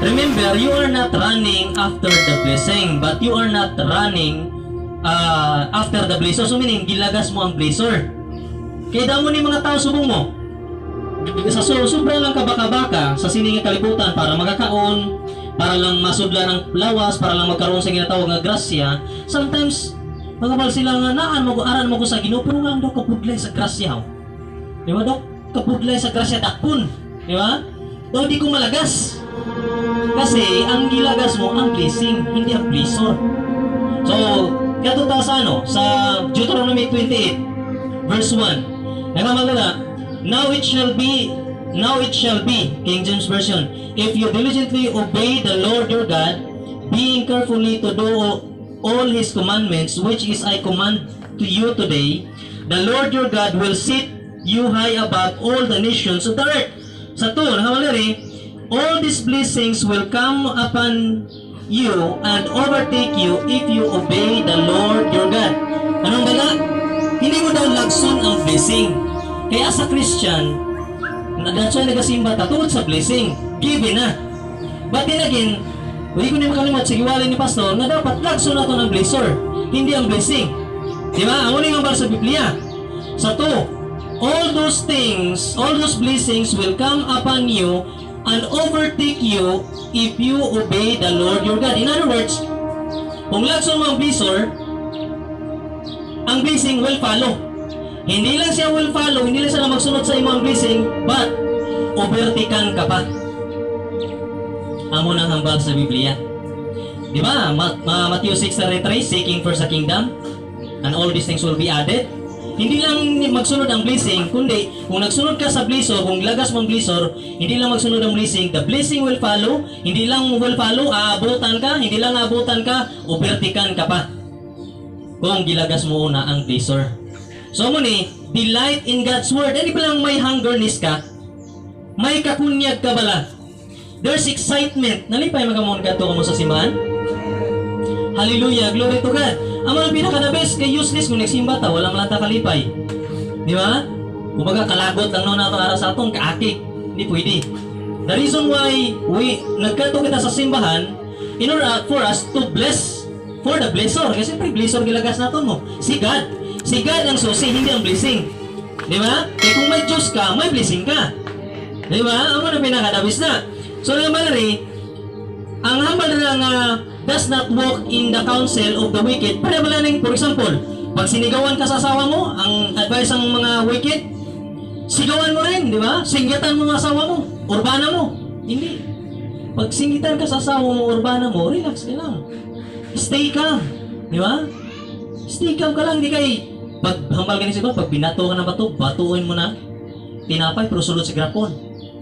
Remember, you are not running after the blessing, but you are not running after the blessor. So meaning, gilagas mo ang blessor. Kaya damo ni mga tao subong mo. Sa sobra lang kabaka-baka sa sining kalibutan para magkakaon, para lang masudlan ng lawas, para lang magkaroon sa ginatawag nga grasya. Sometimes, magabal sila nga naan mo aran mo ko sa Ginoo, pero nga daw kapudlay sa grasya. Di ba, Dok? Kapudlay sa grasya dakpon. Di ba? Daw di ko malagas. Kasi ang gilagas mo ang blessing, hindi ang blessor. So, kato ta sa sa Deuteronomy 28 verse 1. Nagmamagala, now it shall be, King James Version, if you diligently obey the Lord your God, being carefully to do all His commandments, which is I command to you today, the Lord your God will set you high above all the nations of the earth. Sa to, nakamalari, all these blessings will come upon you and overtake you if you obey the Lord your God. Anong bala? Hindi mo daw lagson ang blessing. Kaya sa Christian, that's why nagasimba tungkol sa blessing. Given na. But then again, hindi ko na makalimot sa giwalay ni Pastor na dapat lagson nato ng blessor, hindi ang blessing. Diba? Ang uling ang sa Biblia. Sa to, all those things, all those blessings will come upon you and overtake you if you obey the Lord your God. In other words, kung lagson mo ang blessor, ang blessing will follow. Hindi lang siya will follow, hindi lang siya magsunod sa imong blessing, but overtaken ka pa. Amo nang hambal sa Biblia. Di ba? Matthew 6:33, seeking first the kingdom, and all these things will be added. Hindi lang magsunod ang blessing, kundi kung nagsunod ka sa blessor, kung lagas mong blessor, hindi lang magsunod ang blessing, the blessing will follow. Hindi lang will follow, aabutan ka, hindi lang aabutan ka, overtaken ka pa. Kung gilagas mo una ang blessor. So mo ni, delight in God's word. Hindi ba lang may hungerness ka? May kakunyag ka bala? There's excitement. Nalipay magamon ka to kamo sa simbahan? Hallelujah, glory to God. Ang mga pinaka-the-best kay useless kung nagsimba ta, walang lanta kalipay. Di ba? Kumbaga kalagot lang noon nato ara sa atong kaakik. Hindi pwede. The reason why nagkanto kita sa simbahan, in order for us to bless for the blessor. Kasi blessor gilagas naton mo. Si God. Si God ang susi, hindi ang blessing. Di ba? Kaya kung may Diyos ka, may blessing ka. Di ba? Ang mga pinaka-dabis na. So, naman rin, ang hambal na nga does not walk in the counsel of the wicked. Para ba lang, for example, pag sinigawan ka sa asawa mo, ang advice ng mga wicked, sigawan mo rin, di ba? Singgatan mo ang asawa mo, urbana mo. Hindi. Pag singgitan ka sa asawa mo, urbana mo, relax ka lang. Stay calm. Di ba? Stay calm ka lang, di kay pag hambal ka ni siguro, pag binato ka ng bato, batuin mo na tinapay, pero sulod sa grapon.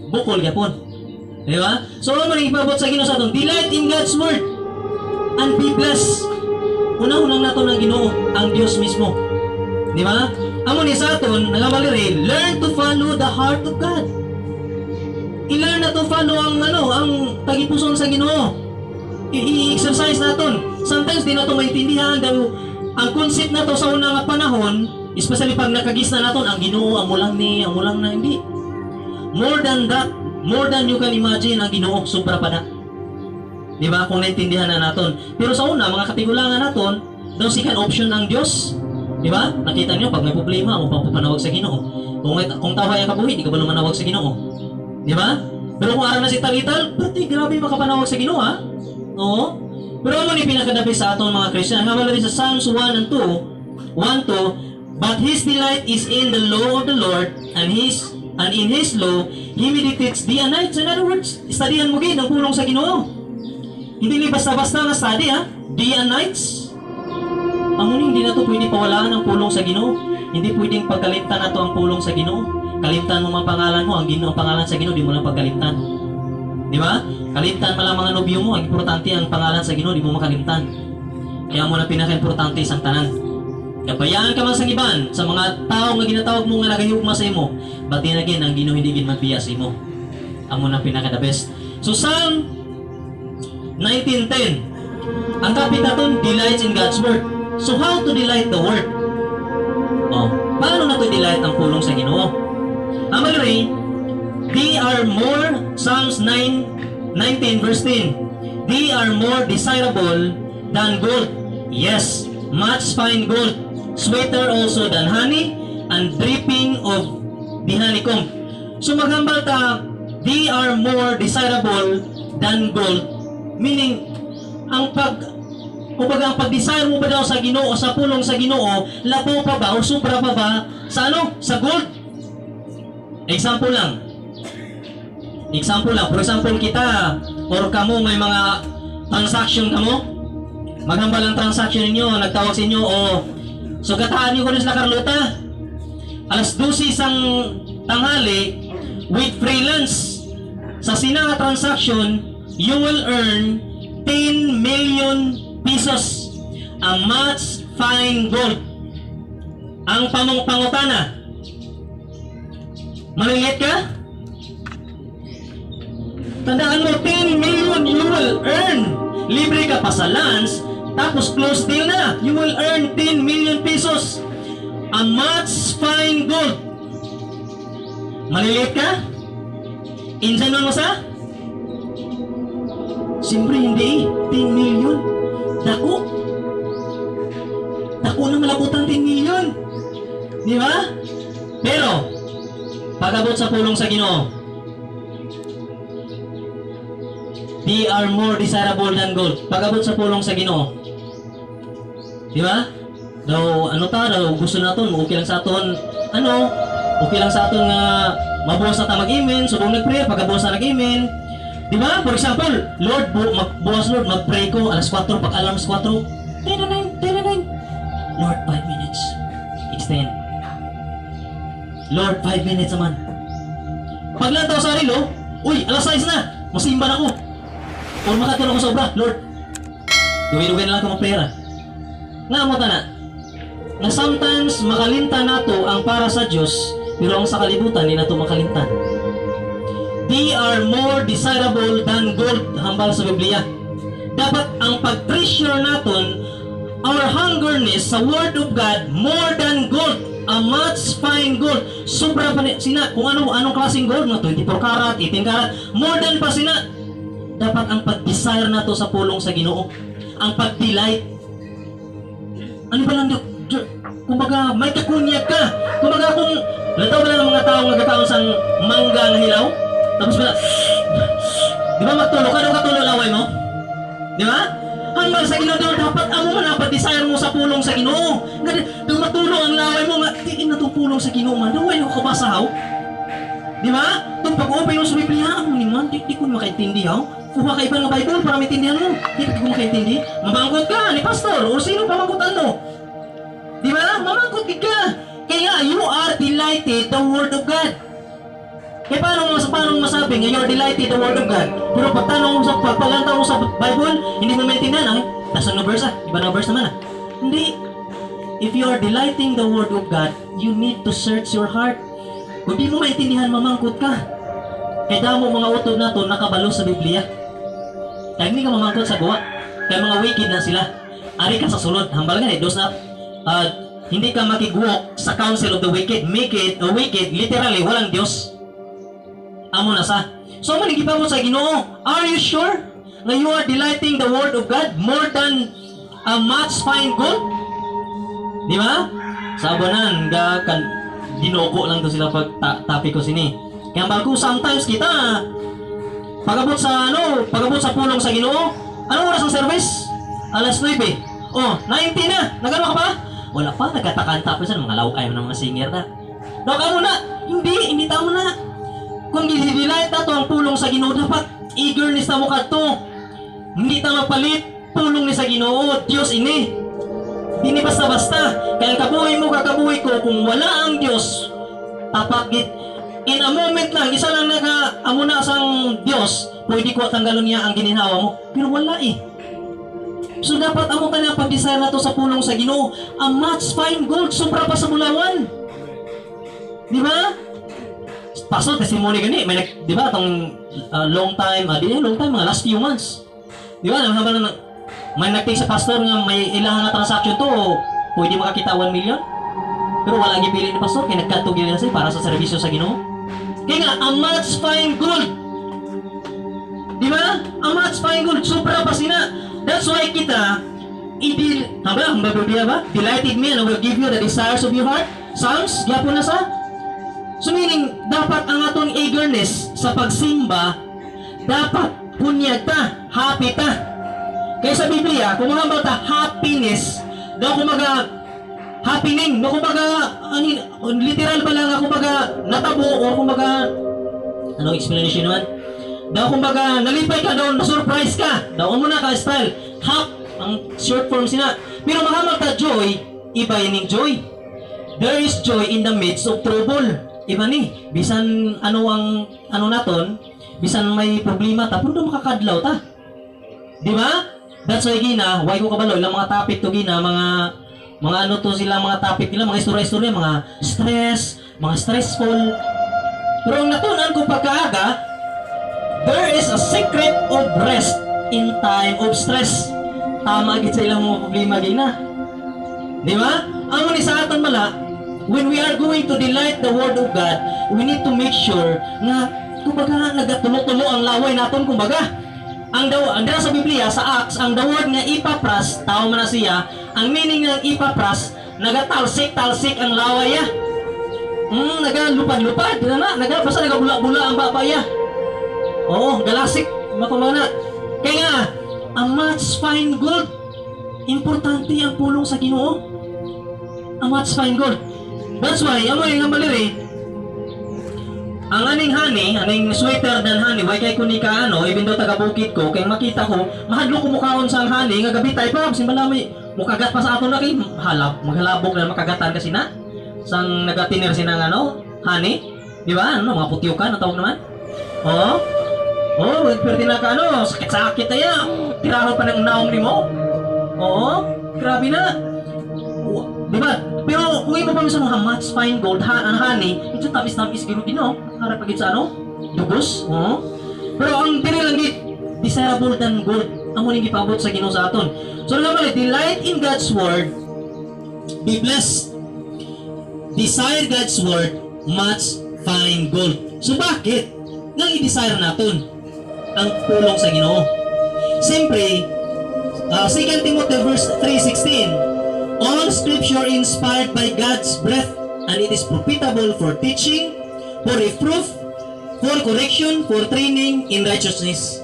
Bukol gapon. Di ba? So, ano rin ipabot sa Ginoo sa atong, delight in God's word and be blessed. Unang-unang nato ng Ginoo, ang Diyos mismo. Di ba? Amo ni sa aton, nangabaliri, learn to follow the heart of God. I-learn na to follow ang tagipuson sa Ginoo. I-exercise naton. Sometimes di nato maintindihan daw ang concept na to sa unang panahon, especially pag nakagis na naton ang Ginoo, amo lang na, hindi. More than that, more than you can imagine, ang Ginoo, sobra pa na. Di ba? Kung naintindihan na naton. Pero sa una, mga katigulangan naton, daw second option ang Diyos. Di ba? Nakita niyo, pag may problema, mo pang papanawag sa Ginoo. Kung tawhay ang kabuhi, di ka ba lumanawag sa Ginoo? Di ba? Pero kung araw na si Talital, pati grabe makapanawag sa Ginoo, ha? Oo. Pero ano ni pinakadabi sa atong mga Christian? Habang rin sa Psalms 1 and 2, but his delight is in the law of the Lord, and in his law, he meditates day and night. So in other words, studyhan mo gid ang pulong sa Ginoo. Hindi basta-basta nga study, ha? Day and nights. Ang hindi na to pwede pawalaan ang pulong sa Ginoo. Hindi pwedeng pagkalimtan na to ang pulong sa Ginoo. Kalimtan mo mga pangalan mo, ang pangalan sa Ginoo, di mo lang pagkalimtan. Di ba? Kalimtan pa lang mga nobyo mo, ang importante ang pangalan sa Ginoo, di mo makalimtan. Kaya mo na pinaka-importante sa tanan. Kabayaan ka man sa iban, sa mga tao nga ginatawag mo nga nagahigugma sa imo, but then again, ang Ginoo hindi gid magbiya sa imo. Amo na pinaka-the best. So Psalm 19:10. Ang kapitaton delights in God's word. So how to delight the word? Paano na to delight ang pulong sa Ginoo? Amalri, they are more, Psalms 9 19 verse 10. They are more desirable than gold. Yes, much fine gold, sweeter also than honey, and dripping of the honeycomb. So maghambal ka, they are more desirable than gold. Meaning, kumbaga ang pag-desire mo ba daw sa Ginoo o sa pulong sa Ginoo, labaw pa ba o sobra pa ba sa ano? Sa gold? Example lang. For example, kita or kamo may mga transaction kamo. Maghambal ang transaction ninyo, nagtawag sa inyo o sugataan niyo ko rin sa Carlota. Alas 12 isang tanghali with freelance. Sa sinanga transaction, you will earn 10 million pesos. A much fine gold. Ang pangutana. Maliliit ka? Tandaan mo, 10 million you will earn. Libre ka pa sa lunch, tapos close deal na. You will earn 10 million pesos. A much fine gold. Maliliit ka? Insan mo sa? Siyempre hindi. 10 million. Dako. Dako na malabutan 10 million. Di ba? Pero, pag-abot sa pulong sa Ginoo, they are more desirable than gold. Pag-abot sa pulong sa Ginoo. Di ba? Daw, gusto naton, okay lang sa aton, okay lang sa aton nga, mabuwas na ta mag-amen, subong nag-pray, pag-abuwas na nag-amen. Di ba? For example, Lord, buwas Lord, mag-pray ko, alas 4, pag alarms 4, 10 na 9. Lord, 5 minutes. Extend. Lord, 5 minutes naman. Paglantaw sa rilo, uy, alas 6 na, masimba na ako. O makatulong ko sobra, Lord. Duwi-duwi na lang ko mag-prayer. Nga mo ta na, na sometimes makalimtan nato ang para sa Diyos, pero ang sa kalibutan, hindi nato makalimtan. They are more desirable than gold, hambal sa Biblia. Dapat ang pag-treasure naton, our hungerness sa Word of God, more than gold, a much fine gold. Sobra pa kung anong klaseng gold, 24 karat, 18 karat, more than pa sina. Dapat ang pag-desire nato sa pulong sa Ginoo, ang pag-delight. Ano ba lang, kumbaga may kakunyag ka. Kumbaga kung lataw ba lang ang mga tao nagkataon sang mangga nga hilaw, tapos ba di ba magtulo ka, daw katulo laway mo, di ba? Hanggang sa Ginoo dapat amo man ang pag-desire mo sa pulong sa Ginoo. Daw matulong ang laway mo nga tiin na tong pulong sa Ginoo man, daw ay kabasahaw. Di ba? Itong pag-open mo sa Biblia, ano naman, di ko makaintindi ha? Kuha ka iba ng Bible para maintindihan mo. Di ko makaintindi. Mamangkot ka ni pastor o sino pamangkotan mo. Di ba? Mamangkot ka. Kaya you are delighted the Word of God. Kaya paano masabi nga you're delighted the Word of God? Pero paglantaw mo sa Bible, hindi mo maintindihan. Nasa na verse Iba na verse naman Hindi. If you are delighting the Word of God, you need to search your heart. Kung di mo maintindihan, mamangkot ka. Kaya damo mga utod na to nakabalo sa Biblia. Kaya hindi ka mamangkot sa gawa. Kaya mga wicked na sila. Ari ka sa sulod. Hambal nga dos na hindi ka makigwalk sa counsel of the wicked. Wicked, literally, walang Diyos. Amo na sa. So, manigipa mo sa Ginoo. Are you sure na you are delighting the Word of God more than a much fine gold? Di ba? Sa abonan, dinoko lang to sila pag topic ko sini. Kaya bago sometimes kita pagabot sa pulong sa Ginoo, anong oras ang service? Alas 9. Oh, 90 na. Nagano ka pa? Wala pa, nagkatakanta pa sa mga laway ng mga singer na. Doka mo na. Hindi tamo na. Kung gililight na to ang pulong sa Ginoo, dapat eagerness na mo kadto. Hindi ta mapalit pulong ni sa Ginoo, Dios ini. Hindi basta-basta. Kaya kabuhay mo, kakabuhay ko, kung wala ang Diyos, tapagit, in a moment lang, isa lang nag-amo na sang Diyos, pwede ko tanggalon niya ang gininawa mo. Pero wala eh. So dapat amo ka na pag-desire na to sa pulong sa Ginoo. A much fine gold, sobra pa sa bulawan. Di ba? Pastor, testimony gani, may di ba, itong long time, mga last few months. Di ba, may nagting sa pastor nga may ilang na transaction to, pwede makakita 1 million. Pero wala gipili ni pastor, kaya nagkatugil na siya para sa serbisyo sa Ginoo. Kaya nga, a much fine gold. Di ba? Ang much fine gold, sobra pa sina. That's why kita, ang Biblia ba? Delighted me and I will give you the desires of your heart. Psalms, gyapon na sa. So meaning, dapat ang atong eagerness sa pagsimba, dapat punyag ta, happy ta. Kaya sa Biblia, kung mga bata, happiness, daw kumaga, happening, no kumbaga, literal ba lang, kumbaga, natabo, o kumbaga, anong explanation naman? Daw kumbaga, nalipay ka daw, na-surprise ka, daw muna ka style, hap, ang short form sina. Pero mahamal ka joy, iba yung joy. There is joy in the midst of trouble. Iba ni, bisan ano naton, bisan may problema ta, pero makakadlaw ta. Di ba? That's why gina, why ko kabalo, ilang mga topic to gina, mga ano to sila, mga topic nila, mga istorya-istorya, mga stress, mga stressful. Pero ang natunan ko pagkaaga, there is a secret of rest in time of stress. Tama agad sa ilang mga problema gina. Di ba? Ang ni sa aton mala, when we are going to delight the Word of God, we need to make sure na, kumbaga, nagatulo-tulo ang laway naton, kumbaga. Ang sa Biblia, sa Acts, ang the word nga ipapras, tao man na siya, ang meaning ng ipapras, nagatalsik-talsik ang laway ya. Nagalupad-lupad, basta nagabula-bula ang babaya. Oo, galasik, makumana. Kaya nga, ang much fine gold, importante ang pulong sa Ginoo. Ang much fine gold. That's why, ang maliri, ang aning honey, aning sweater dan honey, why kay kuni ka even though taga-bukid ko, kay makita ko, mahadlo ko mukhaon sa honey, nga gabi tayo pa, simbala may mukagat pa sa ato na kay maghalabog na makagatan kasi na, sang nagatinir sinang honey, di ba? Mga putyukan, ang tawag naman. Pwede na ka, sakit-sakit na yan, tirahan pa ng naong ni mo. Grabe na. Di ba? Pero kung iba pa sa mga much fine gold, ang honey, ito tamis-tamis gino din, harap pagit sa dugos. Pero ang dili lang desirable than gold, ang muling ipabot sa Ginoo sa aton. So naman, delight in God's word, be blessed. Desire God's word, much fine gold. So bakit? Nang i-desire naton ang pulong sa Ginoo. Siyempre, 2 Timothy verse 3:16, all scripture inspired by God's breath, and it is profitable for teaching, for reproof, for correction, for training in righteousness.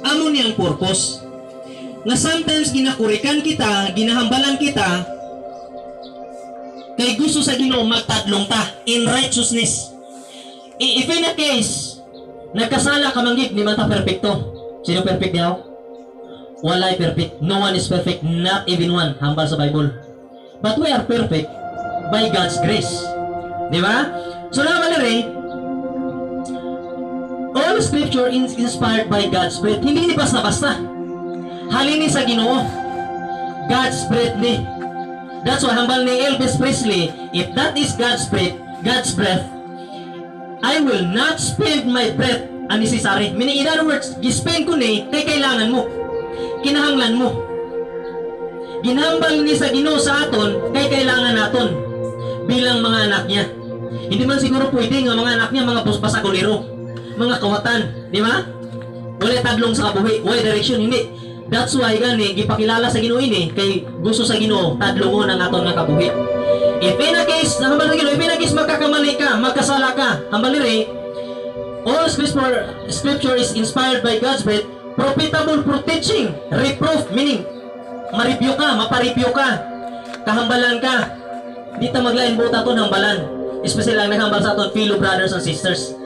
Amo niyang purpose. Na sometimes ginakurikan kita, ginahambalan kita, kay gusto sa Ginoo magtadlong ta in righteousness. If in a case, nagkasala ka manggit, di man ta perfecto. Sino perfect niya? Walay perfect. No one is perfect, not even one. Hambal sa Bible. But we are perfect by God's grace. Di ba? So naman na rin, all scripture is inspired by God's breath. Hindi ni basta-basta. Halini sa Ginoo. God's breath ni. That's why hambal ni Elvis Presley, if that is God's breath, I will not spend my breath unnecessary. Meaning, in other words, gispend ko ni kay kailangan mo. Kinahanglan mo. Ginhambal ni sa Ginoo sa aton kay kailangan naton bilang mga anak niya. Hindi man siguro pwede nga mga anak niya mga basaguliro, mga kawatan, di ba? Wala tadlong sa kabuhi, wala direction, hindi. That's why gani gipakilala sa Ginoo ini kay gusto sa Ginoo tadlongon ang aton nga kabuhi. If in a case, hambal na Ginoo, if in a case magkakamali ka, magkasala ka, hambal ni all scripture is inspired by God's breath, profitable for teaching, reproof, meaning ma-review ka, mapa-review ka, kahambalan ka. Di ta maglain buta to hambalan. Especially lang naghambal sa aton fellow brothers and sisters.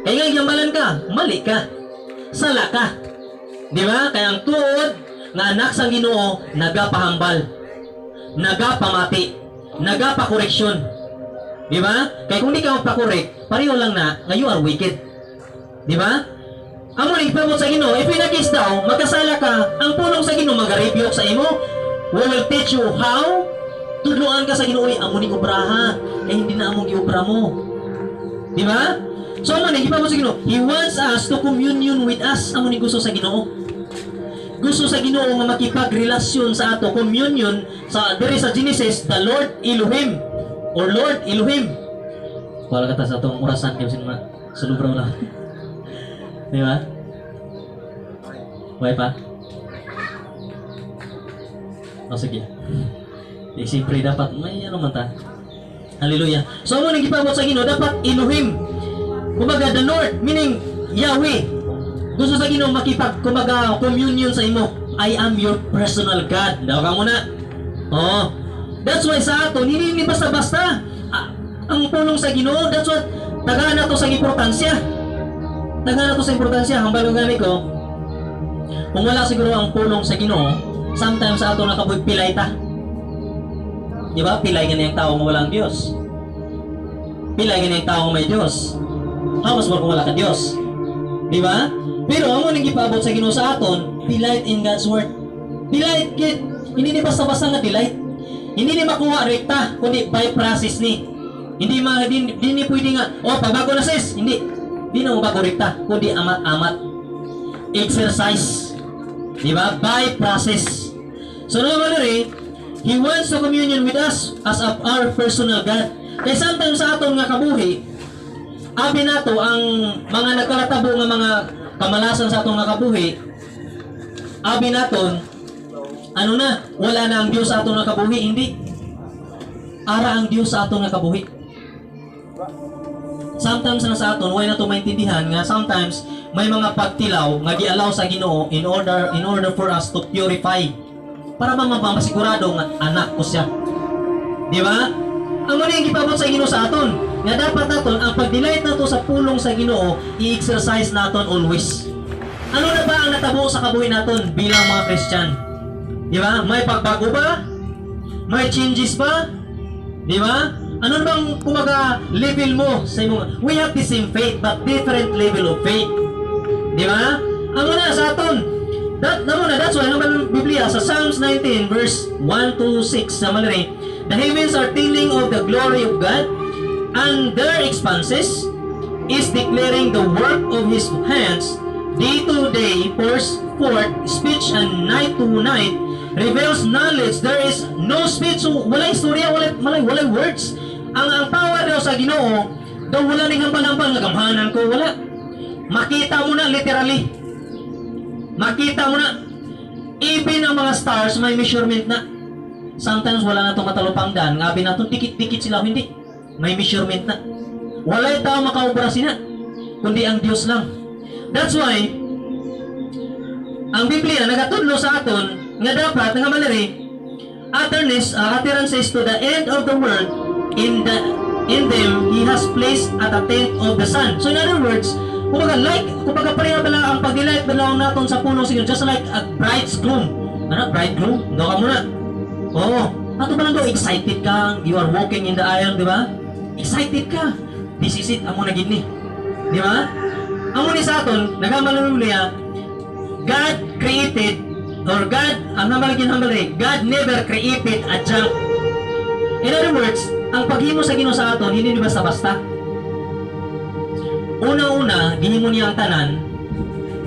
Kaya nga hambalan ka, mali ka, sala ka. Di ba? Kaya ang tuod nga anak sang Ginoo nagapahambal, nagapamati, nagapakoreksyon. Di ba? Kaya kung di ka magpakorek, pareho lang na nga you are wicked. Di ba? Amo ning pamot sa Ginoo, if pinagis daw, magkasala ka, ang pulong sa Ginoo mag-rebuke sa imo, will teach you how, tudloan ka sa Ginoo, amo ning obraha, hindi na among giobra mo. Di ba? So amo ning pamot sa Ginoo, He wants us to communion with us, amo ning gusto sa Ginoo. Gusto sa Ginoo nga makipagrelasyon sa ato, communion sa diri sa Genesis, the Lord Elohim or Lord Elohim. Wala ka ta sa atong orasan kay sa lubraw na. Di ba? Buhay pa? O sige. Siyempre dapat may ano man ta. Hallelujah. So mo nang gipabot sa Ginoo dapat Elohim. Kumbaga the Lord meaning Yahweh. Gusto sa Ginoo kumbaga communion sa imo. I am your personal God. Daw ka muna. Oh. That's why sa aton hindi basta-basta ang pulong sa Ginoo. That's what tagaan na to sa importansya. Tagaan na to sa importansya. Hambal gani ko. Kung wala siguro ang pulong sa Ginoo, sometimes sa ato nakabuhi pilay ta. Di ba? Pilay ganyan yung tao mo walang Diyos. Pilay ganyan yung tao may Diyos. Hamas mo kung wala ka Diyos. Di ba? Pero ang munang ipaabot sa Ginoo sa aton, delight in God's Word. Delight, kid. Hindi ni basta-basta nga delight. Hindi ni makuha rekta, kundi by process ni. Hindi pwede nga, pagbago na sis. Hindi. Hindi na mabago rekta, kundi amat-amat. Exercise. Di ba? By process. So naman rin, He wants to communion with us as our personal God. Kaya sometimes sa aton nga kabuhi, abi nato ang mga nagkalatabo nga mga kamalasan sa aton nga kabuhi, abi naton, ano na, wala na ang Diyos sa aton nga kabuhi, hindi. Ara ang Diyos sa aton nga kabuhi. Sometimes na sa aton, wala na ito maintindihan nga sometimes may mga pagtilaw nga gi-allow sa Ginoo in order for us to purify. Para masigurado nga anak ko siya. Di ba? Ang muna yung gipabot sa Ginoo sa aton. Nga dapat naton, ang pag-delight nato sa pulong sa Ginoo, i-exercise naton always. Ano na ba ang natabo sa kabuhi naton bilang mga Christian? Di ba? May pagbago ba? May changes ba? Di ba? Ano na bang kumaga level mo sa imong? We have the same faith but different level of faith. Di ba? Ang muna sa aton, that's why naman Biblia sa Psalms 19 verse 1 to 6 sa malari, the heavens are telling of the glory of God, and their expanses is declaring the work of His hands. Day to day pours forth speech, and night to night reveals knowledge. There is no speech. So wala istorya, wala words. Ang power daw sa Ginoo, daw wala ning hambal-hambal nga gamhanan ko, wala. Makita mo na literally. Makita mo na, even ang mga stars may measurement na. Sometimes wala na itong matalupangdan. Ngabi na itong dikit-dikit sila, hindi. May measurement na. Wala yung tao makaobra sila, kundi ang Diyos lang. That's why, ang Biblia nagatudlo sa aton, nga dapat, nga malari, utterances to the end of the world, in them, He has placed at the tent of the sun. So in other words, kumbaga pareha bala ang pag-delight bala naton sa puno siguro, just like a bridegroom. Ano? Bridegroom? Doon ka muna. Oo. Ato ba lang daw, excited ka, you are walking in the aisle, di ba? Excited ka. This is it, amo na gini. Di ba? Amo ni sa aton, nagamaluluya, God created, or God, ang namalagin God never created a junk. In other words, ang paghimo sa Ginoo sa aton, hindi ni basta-basta. Una-una, gihimo niya ang tanan,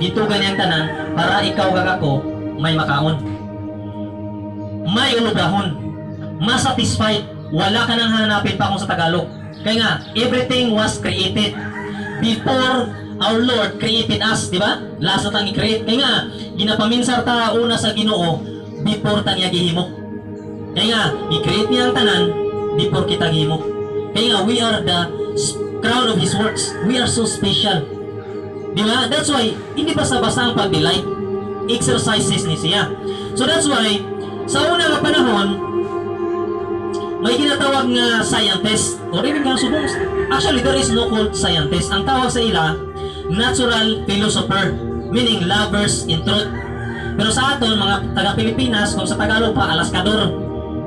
ditugan niya ang tanan, para ikaw kakako, may makaon. May ulubahon. Masatisfied. Wala ka nang hanapin pa kung sa Tagalog. Kaya nga, everything was created before our Lord created us, di ba? Lasa tang i-create. Kaya nga, ginapaminsar ta una sa Ginoo before ta niya gihimo. Kaya nga, i-create niya ang tanan before kita gihimo. Kaya nga, we are the crown of His works. We are so special. Di ba? That's why, hindi basta-basta ang pag-delight. Exercises ni siya. So that's why, sa una nga panahon, may ginatawag nga scientist, or even nga subong. Actually, there is no called scientist. Ang tawag sa ila, natural philosopher, meaning lovers in truth. Pero sa aton, mga taga-Pilipinas, kung sa Tagalog pa, alaskador.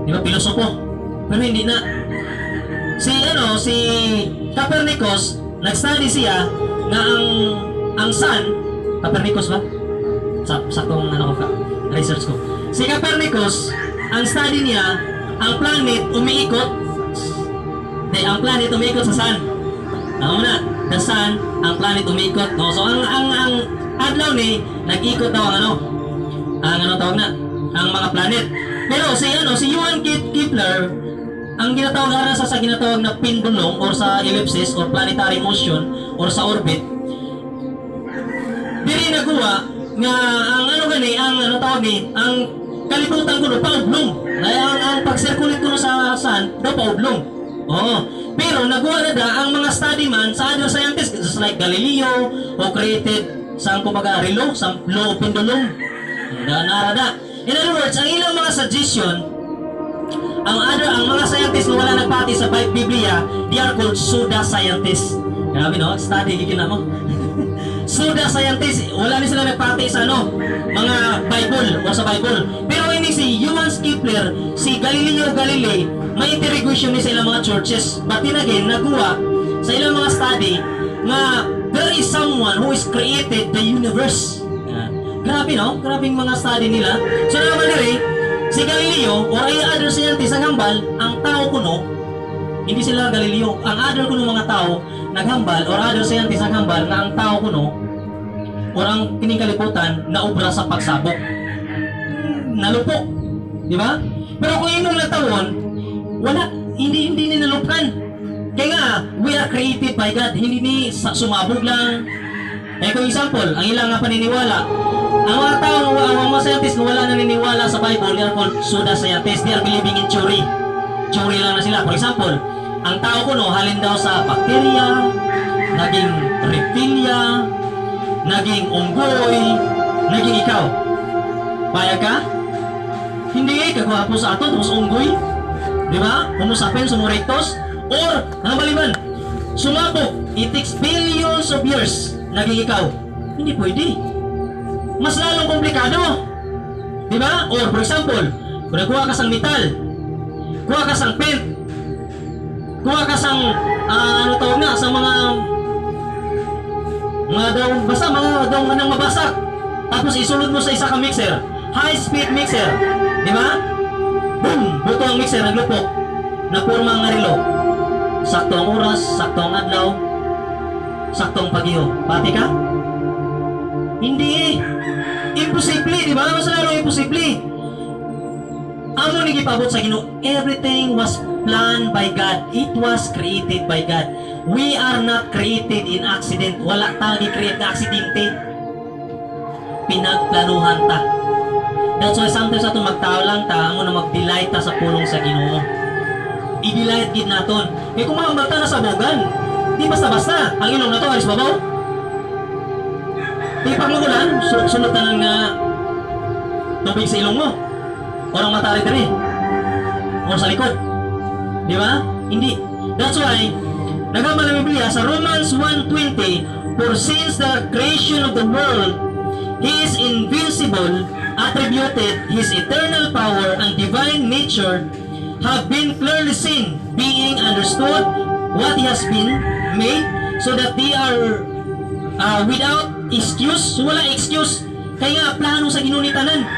Di ba? Pilosopo. Pero hindi na. Si Copernicus, nag-study siya na ang sun, Copernicus ba? Saktong research ko. Si Copernicus, ang study niya, ang planet umiikot. Ang planet umiikot sa sun. Na, the sun, ang planet umiikot. No? So ang adlaw ni nag-ikot daw ang tawag na, ang mga planet. Pero si Johann Kepler, ang ginatawag sa ginatawag na pendulum or sa ellipsis or planetary motion or sa orbit, dili nagawa nga ang ni ang kalibutan ko no paudlong. Ang pag-circulate ko no sa sun daw paudlong. Oh, pero nagawa na da ang mga study man sa other scientists just like Galileo who created sa kumbaga relo, sa law of pendulum. Narada. In other words, ang ilang mga suggestion, ang mga scientists na wala nagpati sa Biblia, they are called pseudo-scientists. Grabe no, study gikin na mo. Pseudo-scientists, wala ni sila nagpati sa mga Bible o sa Bible. Pero hindi si Johannes Kepler, si Galileo Galilei, may interrogation ni sa ilang mga churches. But then again, nagawa sa ilang mga study na there is someone who is created the universe. Grabe no? Grabe yung mga study nila. So naman nila si Galileo or ay other scientists ang hambal, ang tao kuno, hindi sila Galileo, ang other kuno mga tao naghambal or other scientists ang hambal na ang tao kuno or ang kinikaliputan na obra sa pagsabok. Nalupok. Di ba? Pero kung inong natawon, wala, hindi ninalupkan. Kaya nga, we are created by God. Hindi ni sumabog lang. Kung example, ang ilang nga paniniwala, ang mga tao, ang mga scientists na wala naniniwala sa Bible, they are called pseudo-scientists. They are believing in theory. Theory lang na sila. For example, ang tao ko halin daw sa bakterya, naging reptilia, naging unggoy, naging ikaw. Payag ka? Hindi, kagwapo sa ato, tapos unggoy. Di ba? Homo sapiens, Homo erectus. Or, ang baliman, sumabog, it takes billions of years, naging ikaw. Hindi pwede. Mas lalong komplikado. Di ba? Or, for example, kung nagkuha ka sang metal, kuha ka sang pen, kuha ka sang, ano tawag na, sa mga daw, basta mga daw nang mabasak. Tapos isulod mo sa isa ka mixer, high-speed mixer. Di ba? Boom! Buto ang mixer, naglupok. Napurma ang relo. Sakto ang oras, sakto ang adlaw, sakto ang pag-iho. Pati ka? Hindi eh. Imposible, di ba? Mas lalo imposible. Amo ni gipabot sa Ginoo, everything was planned by God. It was created by God. We are not created in accident. Wala tayo gi-create na aksidente. Pinagplanuhan ta. That's why sometimes ato magtao lang ta, amo na mag-delight ta sa pulong sa Ginoo. I-delight gid naton. Kaya kung mahambal ta na sa bogan, di basta-basta. Ang ilong na to, alis babaw. Di paglugulan, sunod tanan nga tubig sa ilong mo. Orang matari diri. O sa likod. Di ba? Hindi. That's why, nagambal ang Biblia sa Romans 1:20, for since the creation of the world, His invincible, attributed His eternal power and divine nature have been clearly seen, being understood what He has been made, so that they are without excuse. So, wala excuse. Kaya plano sa ginunitanan.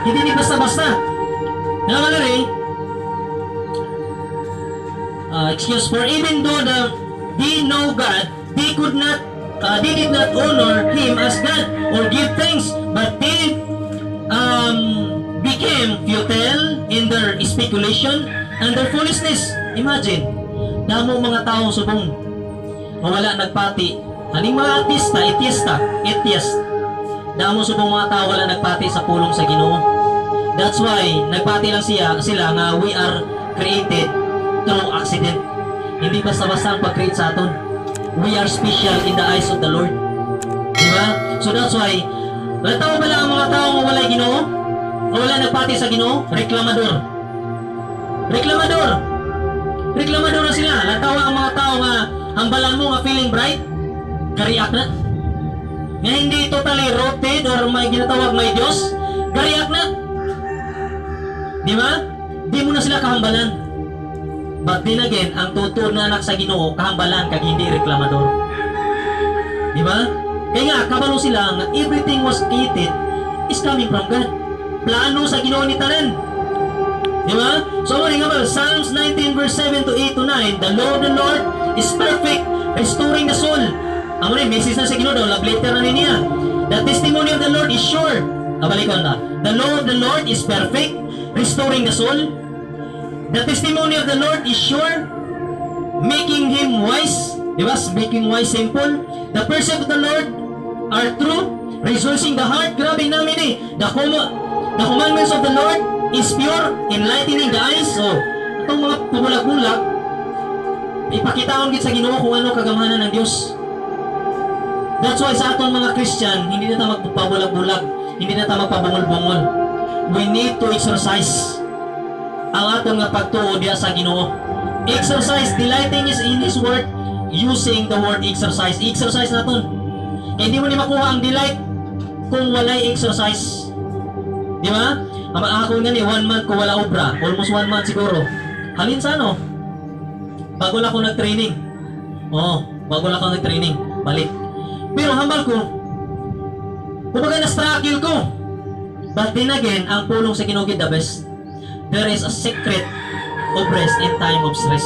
Hindi ni basta-basta. Naman na rin, excuse, for even though they know God, they did not honor Him as God or give thanks, but they became futile in their speculation and their foolishness. Imagine, damo mga tao subong wala nagpati. Aning mga atheist, damo subong mga tao wala nagpati sa pulong sa Ginoo. That's why nagpati lang sila nga we are created through accident. Hindi basta-basta ang pag-create sa aton. We are special in the eyes of the Lord. Diba? So that's why, lataw ba lang ang mga tao nga wala Ginoo? O wala nagpati sa Ginoo? Reklamador. Reklamador na sila. Lataw ang mga tao nga hambalan mo nga feeling bright, gariak na. Nga hindi totally rooted or may ginatawag may Diyos, gariak na. Di ba? Di mo na sila kahambalan. But then again, ang tutur na anak sa Ginoo, kahambalan kag hindi reklamador. Di ba? Kaya nga, kabalo sila nga everything was created is coming from God. Plano sa Ginoo ni tanan. Di ba? So, ano nga ba? Psalms 19 verse 7 to 8 to 9, the Lord is perfect, restoring the soul. Ang mga message na sa Ginoo daw, love letter na niya. The testimony of the Lord is sure. Abalikon na. The Lord is perfect, restoring the soul. The testimony of the Lord is sure, making Him wise. Diba? Making wise simple. The precepts of the Lord are true, rejoicing the heart. Grabe namin eh. The commandments of the Lord is pure, enlightening the eyes. So, itong mga pubulag-bulag, ipakitaon gid sa Ginoo kung ano kagamhanan ng Dios. That's why sa aton mga Christian, hindi na tayo magpabulag-bulag, hindi na tayo magpabungol-bungol. We need to exercise ang aton nga pagtuo diya sa Ginoo. Exercise, delighting is in His word, using the word exercise. Exercise naton. Hindi mo ni makuha ang delight kung walay exercise. Di ba? Ako nga ni 1 month ko wala obra, almost 1 month siguro. Halin sa ano? Bago lang ako nag-training. Bago lang ako nag-training. Balik. Pero hambal ko, kumbaga na-struggle ko. But then again, ang pulong sa Ginoo the best. There is a secret of rest in time of stress.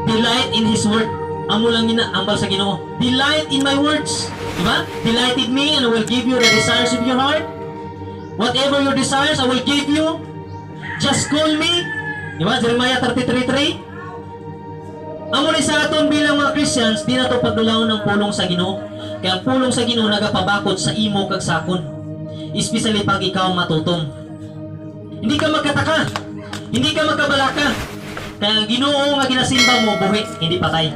Delight in His word. Amo lang ambal sa Ginoo. Delight in my words. Diba? Delight in me and I will give you the desires of your heart. Whatever your desires, I will give you. Just call me. Diba? Jeremiah 33:3. Amo ni sa aton bilang mga Christians, di na to pagdulawon ng pulong sa Ginoo. Kaya ang pulong sa Ginoo nagapabakod sa imo kag sakon. Especially pag ikaw matutom. Hindi ka magkataka. Hindi ka magkabalaka. Kaya ang Ginoo nga ginasimba mo buhi, hindi patay.